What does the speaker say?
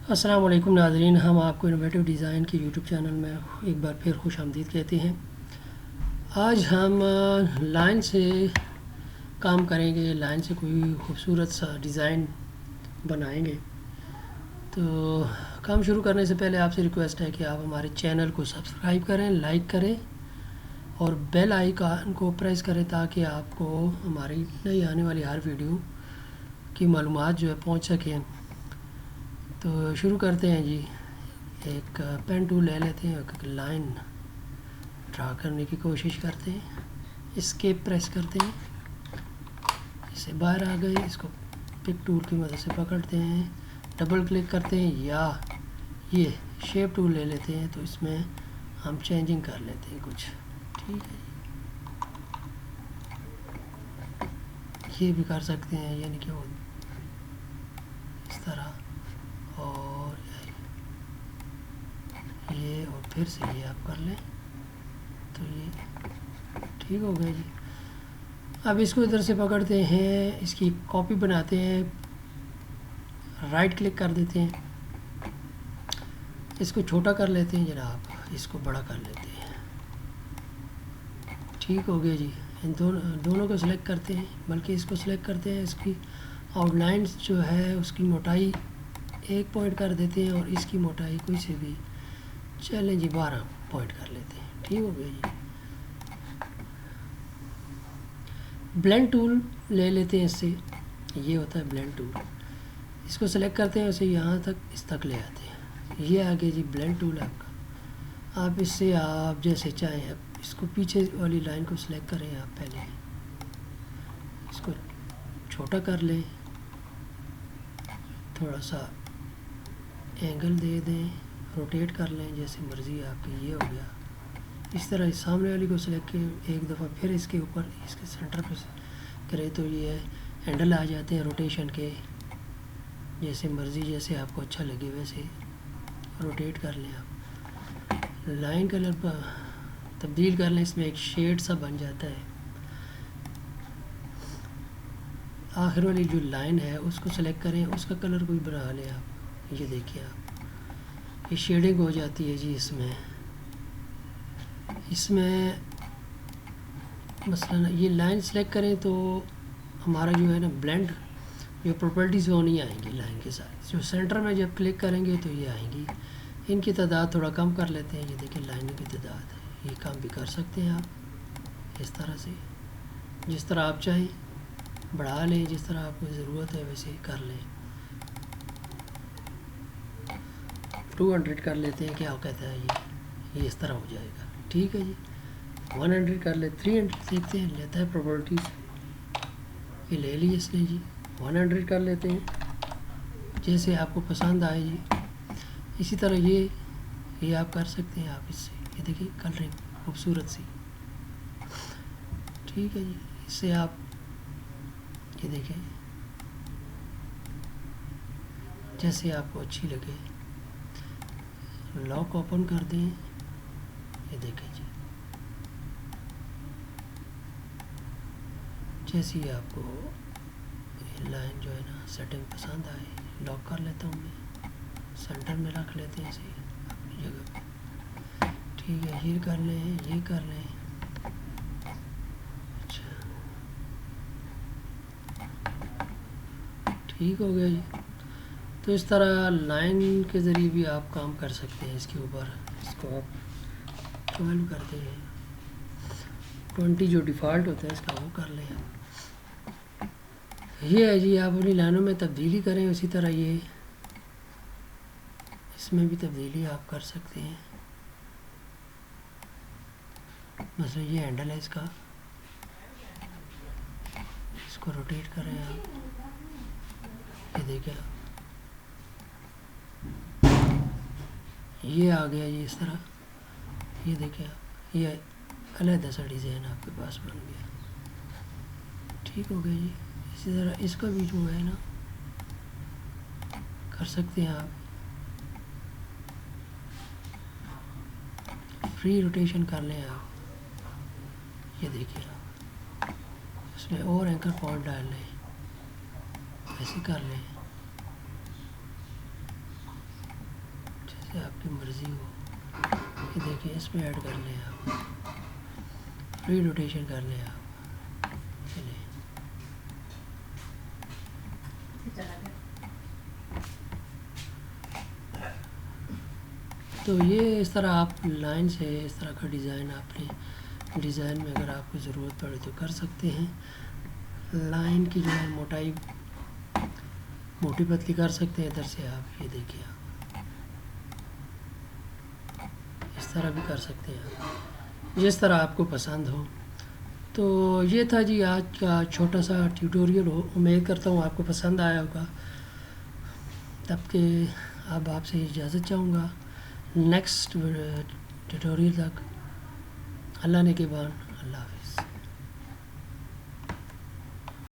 السلام علیکم ناظرین، ہم آپ کو انوویٹو ڈیزائن کے یوٹیوب چینل میں ایک بار پھر خوش آمدید کہتے ہیں۔ آج ہم لائن سے کام کریں گے، لائن سے کوئی خوبصورت سا ڈیزائن بنائیں گے۔ تو کام شروع کرنے سے پہلے آپ سے ریکویسٹ ہے کہ آپ ہمارے چینل کو سبسکرائب کریں، لائک کریں اور بیل آئیکن کو پریس کریں تاکہ آپ کو ہماری نئی آنے والی ہر ویڈیو کی معلومات جو ہے پہنچ سکیں۔ تو شروع کرتے ہیں جی۔ ایک پین ٹول لے لیتے ہیں، ایک لائن ڈرا کرنے کی کوشش کرتے ہیں، اسکیپ پریس کرتے ہیں، اسے باہر آ گئے، اس کو پک ٹول کی مدد سے پکڑتے ہیں، ڈبل کلک کرتے ہیں یا یہ شیپ ٹول لے لیتے ہیں تو اس میں ہم چینجنگ کر لیتے ہیں کچھ، ٹھیک ہے جی۔ یہ بھی کر سکتے ہیں، یعنی کہ وہ اس طرح اور یہ اور پھر سے یہ آپ کر لیں تو یہ ٹھیک ہو گیا جی۔ اب اس کو ادھر سے پکڑتے ہیں، اس کی کاپی بناتے ہیں، رائٹ کلک کر دیتے ہیں، اس کو چھوٹا کر لیتے ہیں جناب، اس کو بڑا کر لیتے ہیں، ٹھیک ہو گیا جی۔ ان دونوں کو سلیکٹ کرتے ہیں، بلکہ اس کو سلیکٹ کرتے ہیں، اس کی آؤٹ لائنس جو ہے اس کی موٹائی 1 پوائنٹ کر دیتے ہیں اور اس کی موٹائی کوئی سے بھی چلیں جی 12 پوائنٹ کر لیتے ہیں، ٹھیک ہو گیا جی۔ بلینڈ ٹول لے لیتے ہیں، اس سے یہ ہوتا ہے بلینڈ ٹول، اس کو سلیکٹ کرتے ہیں، اسے یہاں تک اس تک لے آتے ہیں، یہ آگے جی بلینڈ ٹول آپ کا۔ آپ اس سے آپ جیسے چاہیں اس کو پیچھے والی لائن کو سلیکٹ کریں، آپ پہلے اس کو چھوٹا کر لیں، تھوڑا سا اینگل دے دیں، روٹیٹ کر لیں جیسے مرضی آپ کی، یہ ہو گیا۔ اس طرح اس سامنے والی کو سلیکٹ ایک دفعہ پھر اس کے اوپر اس کے سینٹر پہ کریں تو یہ ہینڈل آ جاتے ہیں روٹیشن کے، جیسے مرضی جیسے آپ کو اچھا لگے ویسے روٹیٹ کر لیں۔ آپ لائن کلر پر تبدیل کر لیں، اس میں ایک شیڈ سا بن جاتا ہے۔ آخر والی جو لائن ہے اس کو سلیکٹ کریں، اس کا کلر کوئی بنا لیں آپ، یہ دیکھیں آپ، یہ شیڈنگ ہو جاتی ہے جی۔ اس میں مثلا یہ لائن سلیکٹ کریں تو ہمارا جو ہے نا بلینڈ جو پراپرٹیز وہ نہیں آئیں گی لائن کے ساتھ، جو سینٹر میں جب کلک کریں گے تو یہ آئیں گی۔ ان کی تعداد تھوڑا کم کر لیتے ہیں، یہ دیکھیں لائنوں کی تعداد ہے، یہ کام بھی کر سکتے ہیں آپ اس طرح سے، جس طرح آپ چاہیں بڑھا لیں، جس طرح آپ کو ضرورت ہے ویسے کر لیں۔ 200 کر لیتے ہیں، کیا کہتا ہے یہ اس طرح ہو جائے گا، ٹھیک ہے جی۔ 100 کر لیں، 300 دیکھتے ہیں لیتا ہے پراپرٹیز، یہ لے لی اس نے جی۔ 100 کر لیتے ہیں جیسے آپ کو پسند آئے جی۔ اسی طرح یہ آپ کر سکتے ہیں، آپ اس سے یہ دیکھیں کلرنگ خوبصورت سی، ٹھیک ہے جی۔ اس سے آپ یہ دیکھیں جیسے آپ کو اچھی لگے، لاک اوپن کر دیں، یہ دیکھیں جی جیسی آپ کو یہ لائن جو ہے نا سیٹنگ پسند آئے، لاک کر لیتا ہوں میں، سینٹر میں رکھ لیتے ہیں اسے اپنی جگہ پہ، ٹھیک ہے۔ یہ کر لیں، یہ کر لیں، اچھا ٹھیک ہو گیا جی۔ تو اس طرح لائن کے ذریعے بھی آپ کام کر سکتے ہیں۔ اس کے اوپر اس کو آپ 12 کرتے ہیں، 20 جو ڈیفالٹ ہوتا ہے اس کا وہ کر لیں۔ یہ ہے جی، آپ اپنی لائنوں میں تبدیلی کریں، اسی طرح یہ اس میں بھی تبدیلی آپ کر سکتے ہیں۔ مثلا یہ ہینڈل ہے اس کا، اس کو روٹیٹ کریں آپ، یہ دیکھیں یہ آ گیا جی اس طرح، یہ دیکھیں آپ، یہ علیحدہ سا ڈیزائن آپ کے پاس بن گیا، ٹھیک ہو گیا جی۔ اسی طرح اس کا بھی جو ہے نا کر سکتے ہیں آپ، فری روٹیشن کر لیں آپ، یہ دیکھیں آپ، اس میں اور اینکر پوائنٹ ڈال لیں، ایسے کر لیں، جیسے آپ کی مرضی ہو. یہ دیکھیں اس میں ایڈ کر لیں آپ, ری روٹیشن کر لیں آپ. چلیں تو یہ اس طرح آپ لائن سے اس طرح کا ڈیزائن آپ نے ڈیزائن میں اگر آپ کو ضرورت پڑے تو کر سکتے ہیں. لائن کی جو ہے موٹائی موٹی پتلی کر سکتے ہیں. ادھر سے آپ یہ دیکھیں آپ اس طرح بھی کر سکتے ہیں جس طرح آپ کو پسند ہو. تو یہ تھا جی آج کا چھوٹا سا ٹیوٹوریل. امید کرتا ہوں آپ کو پسند آیا ہوگا. تب کہ اب آپ سے اجازت چاہوں گا. نیکسٹ ٹیوٹوریل تک اللہ نے کے بان. اللہ حافظ.